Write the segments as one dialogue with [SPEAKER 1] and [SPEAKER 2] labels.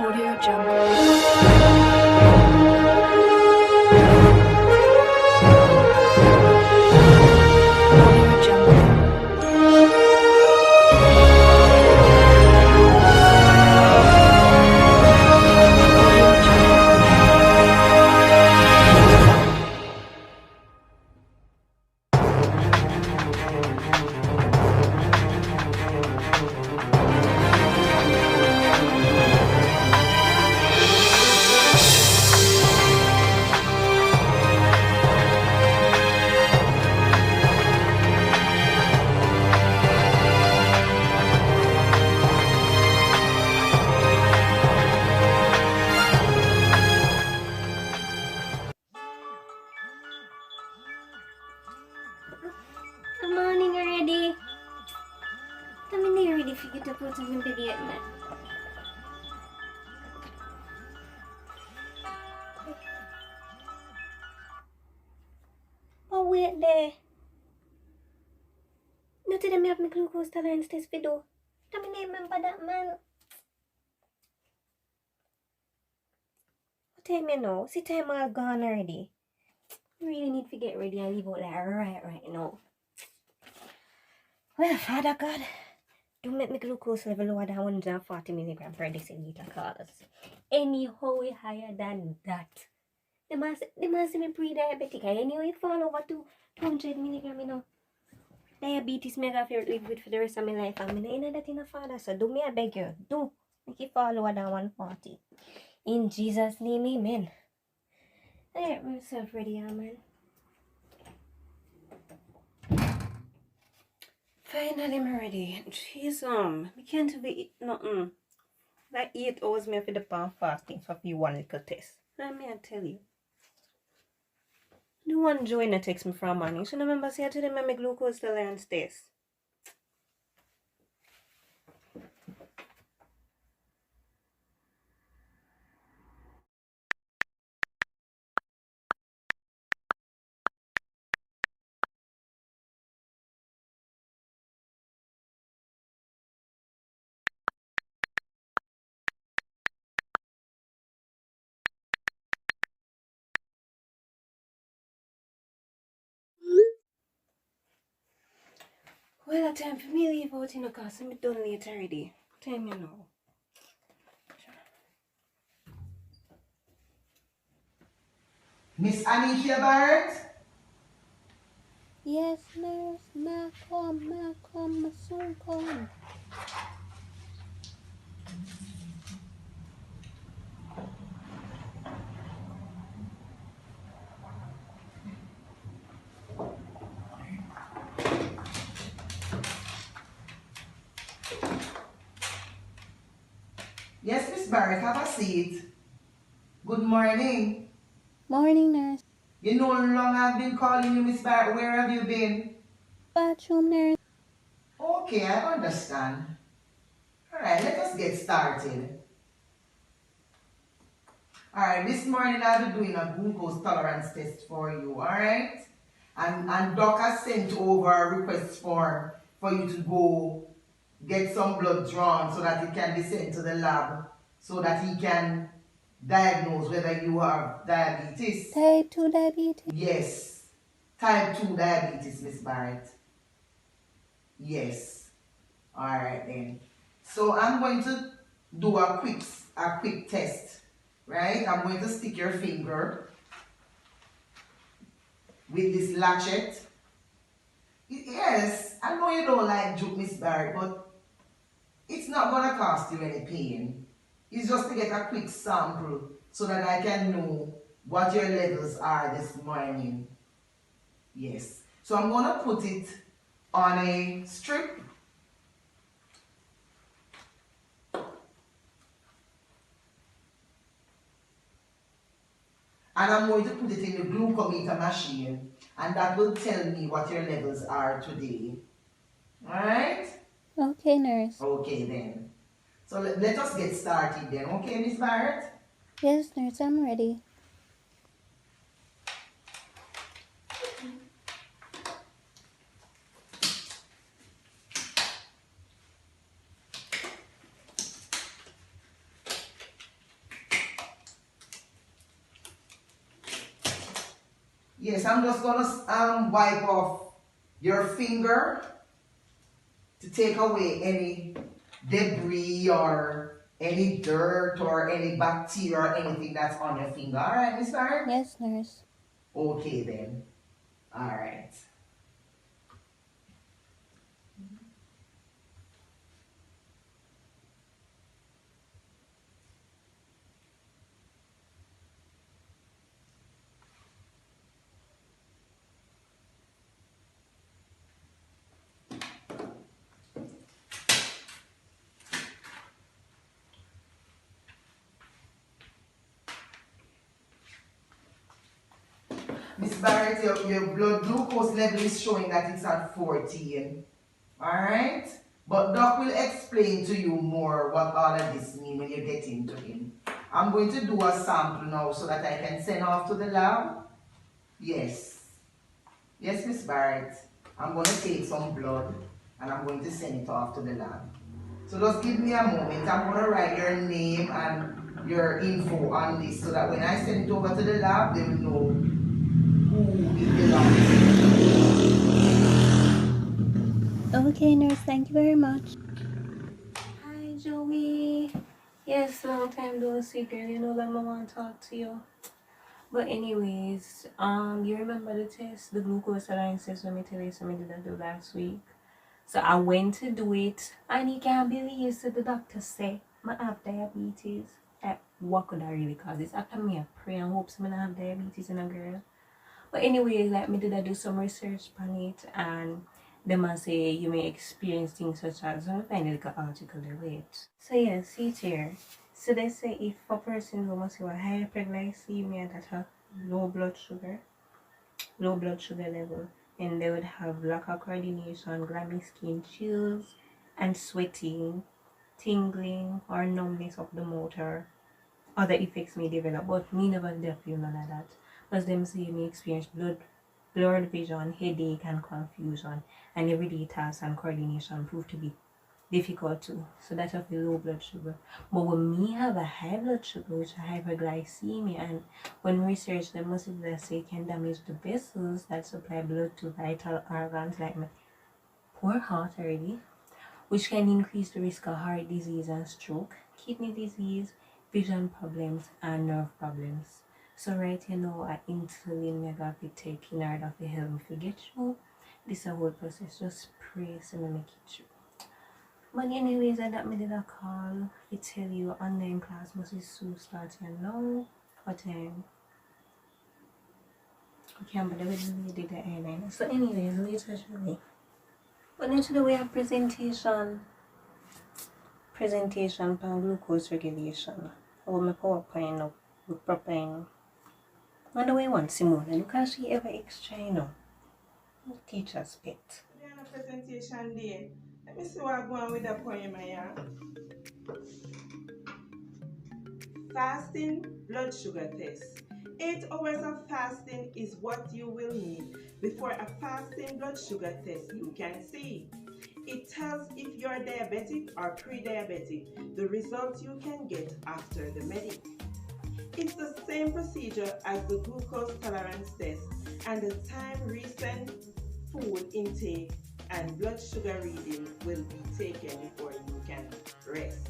[SPEAKER 1] Audio Jungle. Audio Jungle. Audio Jungle.
[SPEAKER 2] Good morning already. Kami na already figured to put some video na. Oh wait there. No today me have my glucose tolerance test video. Kami na remember that man. What time you know? See time all gone already. I really need to get ready and leave out there right now. Well, Father God, don't make my glucose level lower than 140 milligram per deciliter cause anyhow we higher than that. The must see me pre-diabetic. I anyway fall over to 200 milligram, you know. Diabetes may have to live with for the rest of my life. I'm in that in a father, so do me I beg you. Do make it fall lower than 140. In Jesus' name, amen. I get myself ready, amen.
[SPEAKER 3] Finally, I'm ready. Jeez, I can't even eat nothing. Like 8 hours me for the pan fasting for the one little test. Let me tell you. The one Joanna text me from morning. So remember say I told them my glucose tolerance test. Well, time for me leave out in the car, so I'm done late already. Time you know.
[SPEAKER 4] Miss Aneikia Barrett?
[SPEAKER 2] Yes, nurse, Malcolm, soon come.
[SPEAKER 4] Yes, Miss Barrett, have a seat. Good morning.
[SPEAKER 2] Morning, nurse.
[SPEAKER 4] You know how long I've been calling you, Miss Barrett. Where have you been?
[SPEAKER 2] Bathroom, nurse.
[SPEAKER 4] Okay, I understand. Alright, let us get started. Alright, this morning I'll be doing a glucose tolerance test for you, alright? And Doc has sent over a request form for you to go get some blood drawn so that it can be sent to the lab so that he can diagnose whether you have diabetes.
[SPEAKER 2] Type 2 diabetes.
[SPEAKER 4] Yes. Type 2 diabetes, Miss Barrett. Yes. Alright then. So I'm going to do a quick test. Right? I'm going to stick your finger with this latchet. Yes, I know you don't like juke, Miss Barrett, but it's not going to cost you any pain. It's just to get a quick sample so that I can know what your levels are this morning. Yes. So I'm going to put it on a strip. And I'm going to put it in the glucometer machine, and that will tell me what your levels are today. Alright?
[SPEAKER 2] Okay, nurse.
[SPEAKER 4] Okay then. So let us get started then. Okay, Miss Barrett?
[SPEAKER 2] Yes, nurse, I'm ready.
[SPEAKER 4] Yes, I'm just gonna wipe off your finger to take away any debris or any dirt or any bacteria or anything that's on your finger. All right, Miss Barrett?
[SPEAKER 2] Yes, nurse.
[SPEAKER 4] Okay then. All right. Miss Barrett, your blood glucose level is showing that it's at 14. Alright? But Doc will explain to you more what all of this mean when you get into him. I'm going to do a sample now so that I can send off to the lab. Yes. Yes, Miss Barrett. I'm going to take some blood and I'm going to send it off to the lab. So just give me a moment. I'm going to write your name and your info on this so that when I send it over to the lab, they will know who it belongs to.
[SPEAKER 2] Okay, nurse, thank you very much. Hi, Joey. Yes, long time no see, girl. You know that I want to talk to you. But anyways, you remember the test, the glucose tolerance test when me tell you something did I do last week? So I went to do it, and you can't believe so the doctor say I have diabetes. What could I really cause this? After me, I pray and hope I don't have diabetes in a girl. But anyway, like me did I do some research on it, and them a say you may experience things such as, I'm find a little article there, wait. So yeah, see it here. So they say if a person who must have hyperglycemia that have low blood sugar level, and they would have lack of coordination, glammy skin, chills, and sweating, tingling, or numbness of the motor. Other effects may develop, but me never feel none of that. Because them say me experience blurred vision, headache, and confusion, and everyday tasks and coordination prove to be difficult too. So that's of the low blood sugar. But when me have a high blood sugar, which is hyperglycemia, and when research them must say it can damage the vessels that supply blood to vital organs like my poor heart already, which can increase the risk of heart disease and stroke, kidney disease, vision problems, and nerve problems. So right I insulin me got to take in order to help me to get through this whole process. Just pray so me make it through. But anyways, I that me did a call to tell you online class must be soon starting now. What time? I can't believe we did the airline. So anyways, later surely. But then today we have presentation on glucose regulation. Hold my PowerPoint up with proper. What do we want, Simone? Look how she ever extra, Teacher's pet.
[SPEAKER 5] Today on a presentation day, let me see what I'm going with the poem here. Fasting blood sugar test. 8 hours of fasting is what you will need before a fasting blood sugar test you can see. It tells if you're diabetic or pre-diabetic, the results you can get after the medic. It's the same procedure as the glucose tolerance test, and the time recent food intake and blood sugar reading will be taken before you can rest.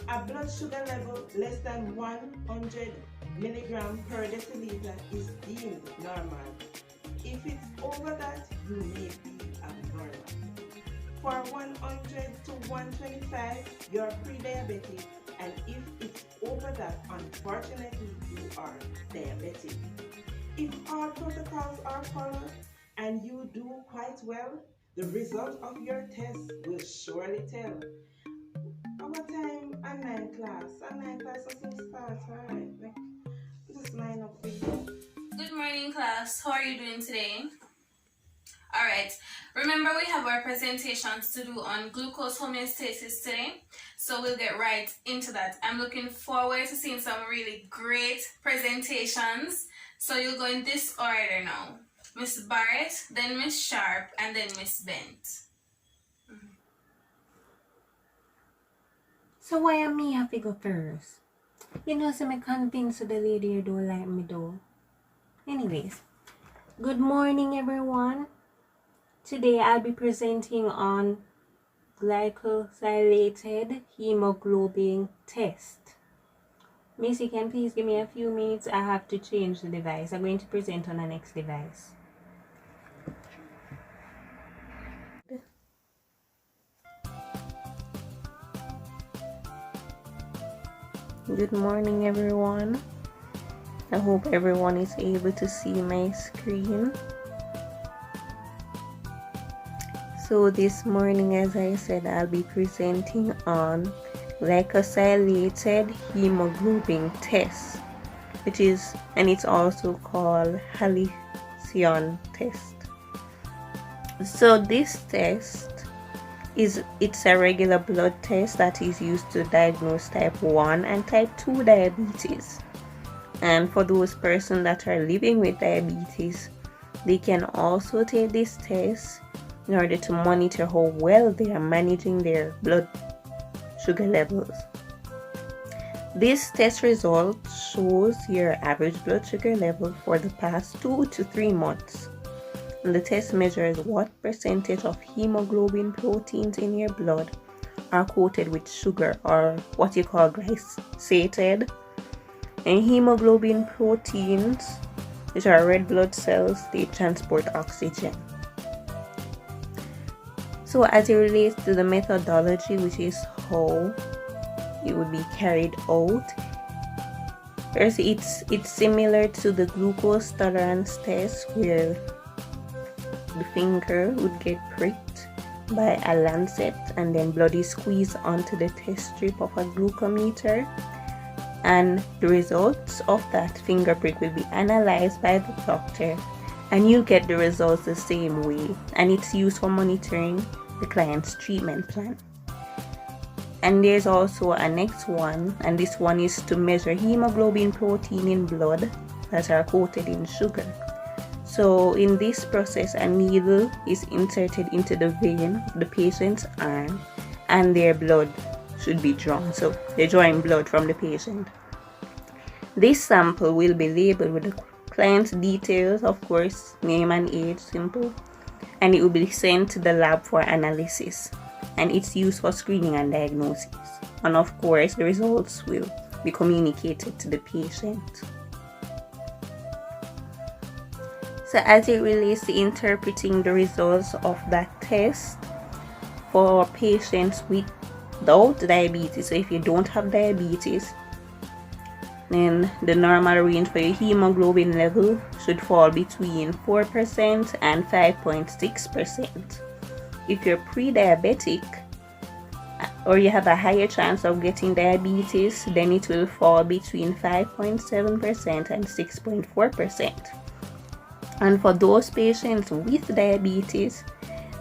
[SPEAKER 5] A blood sugar level less than 100 milligram per deciliter is deemed normal. If it's over that, you may be abnormal. For 100 to 125, you're pre-diabetic, and if it's over that, unfortunately, you are diabetic. If all protocols are followed and you do quite well, the result of your test will surely tell. Our time online class. Online class is soon start, alright. Just line up for you.
[SPEAKER 6] Good morning, class. How are you doing today? Alright, remember we have our presentations to do on glucose homeostasis today, so we'll get right into that. I'm looking forward to seeing some really great presentations. So you'll go in this order now. Miss Barrett, then Miss Sharpe, and then Miss Bent.
[SPEAKER 2] So why am me have to go first? So me convinced the lady you don't like me though. Anyways, good morning everyone. Today I'll be presenting on glycosylated hemoglobin test. Missy, can please give me a few minutes? I have to change the device. I'm going to present on the next device. Good morning everyone. I hope everyone is able to see my screen. So this morning, as I said, I'll be presenting on glycosylated hemoglobin test, and it's also called halcyon test. So this test it's a regular blood test that is used to diagnose type 1 and type 2 diabetes. And for those persons that are living with diabetes, they can also take this test in order to monitor how well they are managing their blood sugar levels. This test result shows your average blood sugar level for the past 2 to 3 months. And the test measures what percentage of hemoglobin proteins in your blood are coated with sugar, or what you call glycated. And hemoglobin proteins, which are red blood cells, they transport oxygen. So as it relates to the methodology, which is how it would be carried out, first it's similar to the glucose tolerance test, where the finger would get pricked by a lancet and then blood is squeezed onto the test strip of a glucometer, and the results of that finger prick will be analyzed by the doctor, and you get the results the same way, and it's used for monitoring the client's treatment plan. And there's also a next one, and this one is to measure hemoglobin protein in blood that are coated in sugar. So in this process, a needle is inserted into the vein of the patient's arm and their blood should be drawn. So they're drawing blood from the patient. This sample will be labeled with the client's details, of course, name and age, simple, and it will be sent to the lab for analysis, and it's used for screening and diagnosis. And of course, the results will be communicated to the patient. So as it relates to interpreting the results of that test for patients without diabetes, so if you don't have diabetes, then the normal range for your hemoglobin level should fall between 4% and 5.6%. If you're pre-diabetic or you have a higher chance of getting diabetes, then it will fall between 5.7% and 6.4%. And for those patients with diabetes,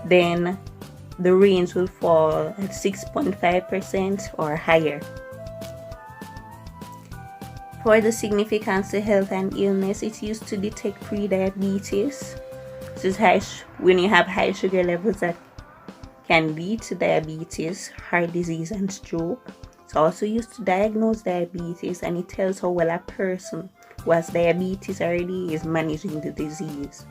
[SPEAKER 2] then the range will fall at 6.5% or higher. For the significance to health and illness, it's used to detect pre-diabetes. This is when you have high sugar levels that can lead to diabetes, heart disease, and stroke. It's also used to diagnose diabetes, and it tells how well a person who has diabetes already is managing the disease.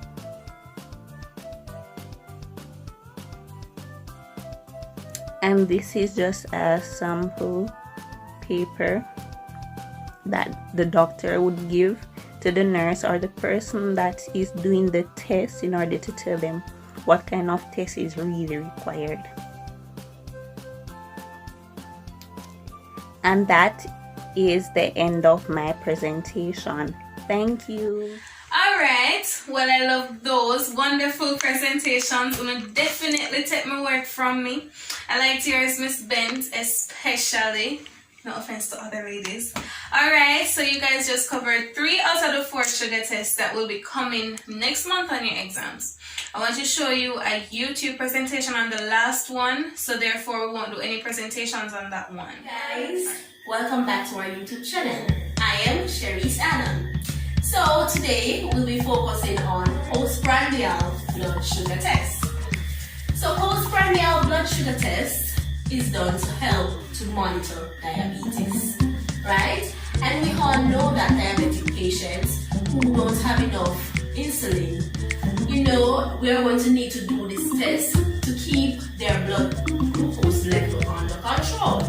[SPEAKER 2] And this is just a sample paper that the doctor would give to the nurse or the person that is doing the test in order to tell them what kind of test is really required. And that is the end of my presentation. Thank you.
[SPEAKER 6] Alright, well, I love those wonderful presentations. Gonna definitely take my work from me. I liked yours, Miss Bent, especially. No offense to other ladies. Alright, so you guys just covered 3 out of the 4 sugar tests that will be coming next month on your exams. I want to show you a YouTube presentation on the last one, so therefore we won't do any presentations on that one.
[SPEAKER 7] Guys, welcome back to our YouTube channel. I am Sherise Annon. So today we'll be focusing on postprandial blood sugar test. So postprandial blood sugar test is done to help to monitor diabetes, right? And we all know that diabetic patients who don't don't have enough insulin, you know, we are going to need to do this test to keep their blood glucose level under control.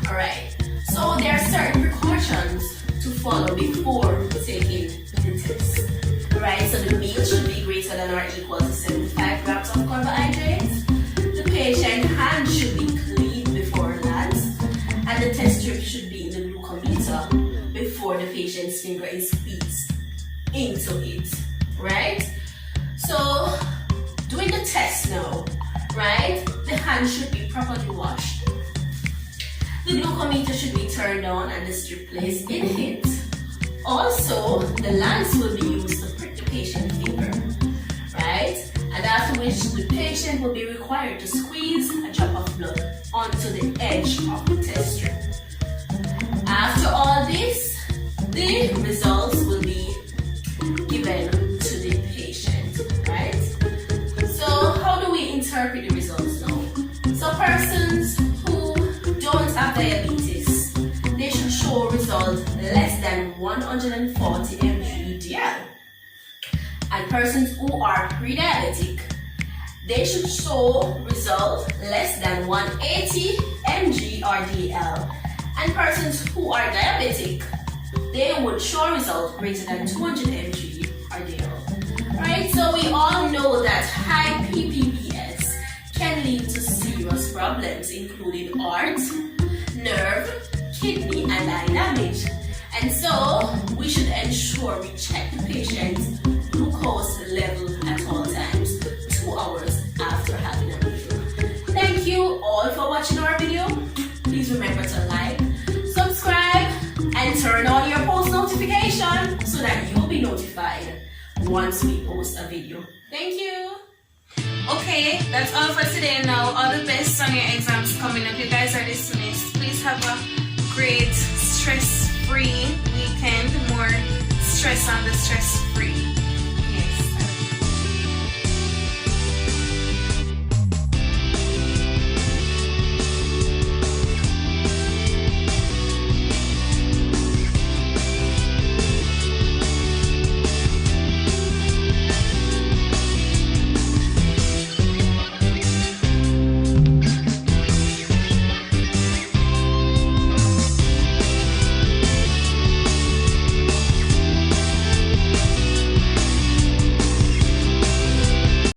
[SPEAKER 7] Alright, so there are certain precautions to follow before taking the test. Alright, so the meal should be greater than or equal to 75 grams of carbohydrates. The patient's hand should be clean before that, and the test strip should be in the glucometer before the patient's finger is squeezed into it. Right? So, doing the test now, right? The hand should be properly washed. The glucometer should be turned on and the strip placed in it. Also, the lance will be used to prick the patient's finger, right? And after which the patient will be required to squeeze a drop of blood onto the edge of the test strip. After all this, the results will be given to the patient, right? So how do we interpret the results now? So persons who don't have diabetes, they should show results less than 140 mg/dl. And persons who are pre-diabetic, they should show results less than 180 mg/dl. And persons who are diabetic, they would show results greater than 200 mg/dl. Right? So we all know that high ppbs can lead to serious problems, including heart, nerve, kidney, and eye damage. And so we should ensure we check the patient's glucose level at all times, 2 hours after having a meal. Thank you all for watching our video. Please remember to like, subscribe, and turn on your post notification so that you'll be notified once we post a video. Thank you.
[SPEAKER 6] Okay, that's all for today now. All the best on your exams coming up. You guys are dismissed. Please have a great stress-free weekend. More stress on the stress